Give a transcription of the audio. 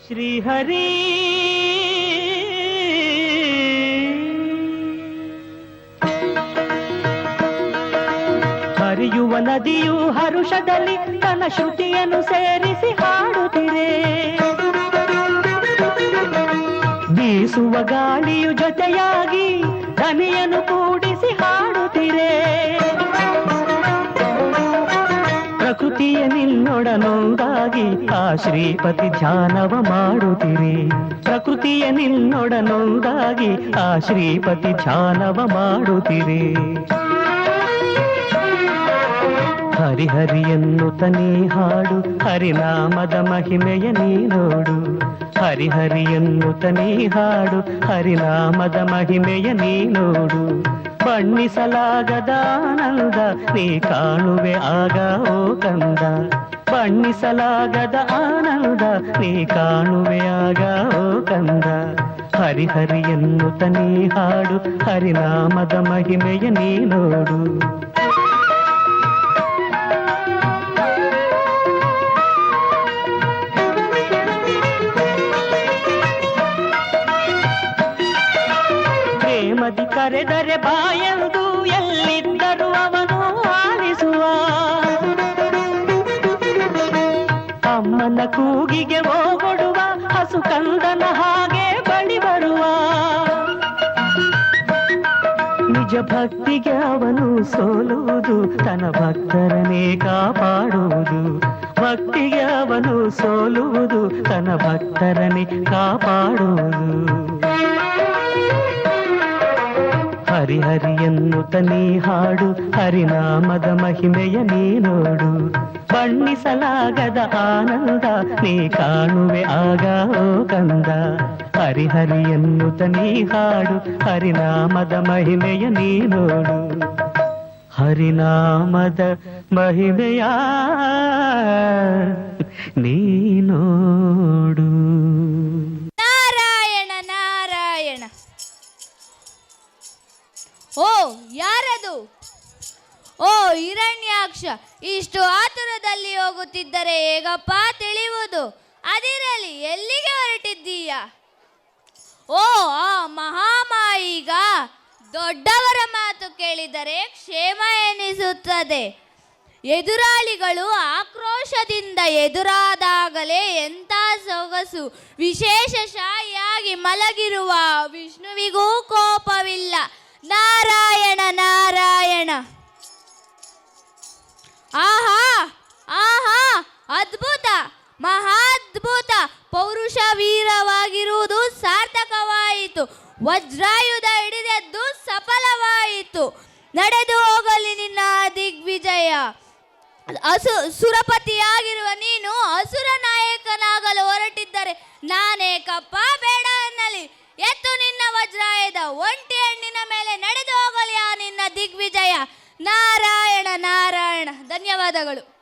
ಶ್ರೀಹರಿ ಹರಿಯುವ ನದಿಯು ಹರುಷದಲ್ಲಿ ತನ್ನ ಶ್ರುತಿಯನ್ನು ಸೇರಿಸಿ ಹಾಡುತ್ತಿರೆ. ಬೀಸುವ ಗಾಳಿಯು ಜೊತೆಯಾಗಿ ದನಿಯನ್ನು ಕೂಡಿಸಿ ಹಾಡುತ್ತಿರೆ. ಪ್ರಕೃತಿಯ ನಿನ್ನೊಡನೊಂದಾಗಿ ಆ ಶ್ರೀಪತಿ ಧ್ಯಾನವ ಮಾಡುತ್ತಿರಿ. ಪ್ರಕೃತಿಯ ನಿನ್ನೊಡನೊಂದಾಗಿ ಆ ಶ್ರೀಪತಿ ಧ್ಯಾನವ ಮಾಡುತ್ತಿರಿ. ಹರಿಹರಿ ಎನ್ನುತ್ತ ನೀ ಹಾಡು, ಹರಿನಾಮದ ಮಹಿಮೆಯ ನೀ ನೋಡು. ಹರಿಹರಿ ಎನ್ನುತ್ತ ನೀ ಹಾಡು, ಹರಿನಾಮದ ಮಹಿಮೆಯ ನೀ ನೋಡು. ಬಣ್ಣಿಸಲಾಗದ ಆನಂದ ನೀ ಕಾಣುವೆ ಆಗ ಓ ಕಂದ. ಬಣ್ಣಿಸಲಾಗದ ಆನಂದ ನೀ ಕಾಣುವೆ ಆಗ ಓ ಕಂದ. ಹರಿಹರಿ ಎನ್ನುತ್ತ ನೀ ಹಾಡು, ಹರಿನಾಮದ ಮಹಿಮೆಯ ನೀ ನೋಡು. ಪ್ರೇಮದಿ ಕರೆದರೆ ಬಾಯಂದು ಎಲ್ಲಿದ್ದರೂ ಅವನು ಆಲಿಸುವ. ಅಮ್ಮನ ಕೂಗಿಗೆ ಓಗೊಡುವ ಹಸು ಕಂದನ ಹಾಗೆ ಬಳಿ ಬರುವ. ನಿಜ ಭಕ್ತಿಗೆ ಅವನು ಸೋಲುವುದು, ತನ್ನ ಭಕ್ತರನ್ನೇ ಕಾಪಾಡುವುದು. ಭಕ್ತಿಗೆ ಅವನು ಸೋಲುವುದು, ತನ್ನ ಭಕ್ತರನ್ನೇ ಕಾಪಾಡುವುದು. ಹರಿಹರಿ ಎನ್ನುತ್ತ ನೀ ಹಾಡು, ಹರಿನಾಮದ ಮಹಿಮೆಯ ನೀ ನೋಡು. ಬಣ್ಣಿಸಲಾಗದ ಆನಂದ ನೀ ಕಾಣುವೆ ಆಗ ಓ ಕಂದ. ಹರಿಹರಿ ಎನ್ನುತ್ತ ನೀ ಹಾಡು, ಹರಿನಾಮದ ಮಹಿಮೆಯ ನೀ ನೋಡು. ಹರಿನಾಮದ ಮಹಿಮೆಯ ನೀ ನೋಡು. ನಾರಾಯಣ ನಾರಾಯಣ. ಓ ಯಾರದು? ಓ ಹಿರಣ್ಯಾಕ್ಷ, ಇಷ್ಟು ಆತುರದಲ್ಲಿ ಹೋಗುತ್ತಿದ್ದರೆ ಹೇಗಪ್ಪ ತಿಳಿಯುವುದು? ಅದಿರಲಿ, ಎಲ್ಲಿಗೆ ಹೊರಟಿದ್ದೀಯ? ಓ ಆ ಮಹಾಮಾಯಿಗ ದೊಡ್ಡವರ ಮಾತು ಕೇಳಿದರೆ ಕ್ಷೇಮ ಎನಿಸುತ್ತದೆ. ಎದುರಾಳಿಗಳು ಆಕ್ರೋಶದಿಂದ ಎದುರಾದಾಗಲೇ ಎಂಥ ಸೊಗಸು! ವಿಶೇಷ ಶಾಹಿಯಾಗಿ ಮಲಗಿರುವ ವಿಷ್ಣುವಿಗೂ ಕೋಪವಿಲ್ಲ. ನಾರಾಯಣ ನಾರಾಯಣ. ಆಹಾ ಆಹಾ, ಅದ್ಭುತ, ಮಹಾದ್ಭುತ! ಪೌರುಷ ವೀರವಾಗಿರುವುದು ಸಾರ್ಥಕವಾಯಿತು. ವಜ್ರಾಯುಧ ಹಿಡಿದದ್ದು ಸಫಲವಾಯಿತು. ನಡೆದು ಹೋಗಲಿ ನಿನ್ನ ದಿಗ್ವಿಜಯ. ಸುರಪತಿಯಾಗಿರುವ ನೀನು ಅಸುರ ನಾಯಕನಾಗಲು ಹೊರಟಿದ್ದರೆ ನಾನೇಕಪ್ಪ ಬೇಡ ಅನ್ನಲಿ. ಎತ್ತು ನಿನ್ನ ವಜ್ರಾಯುಧ, ಒಂಟಿ ಹೆಣ್ಣಿನ ಮೇಲೆ ನಡೆದು ಹೋಗಲಿ ಆ ನಿನ್ನ ದಿಗ್ವಿಜಯ. ನಾರಾಯಣ ನಾರಾಯಣ. ಧನ್ಯವಾದಗಳು.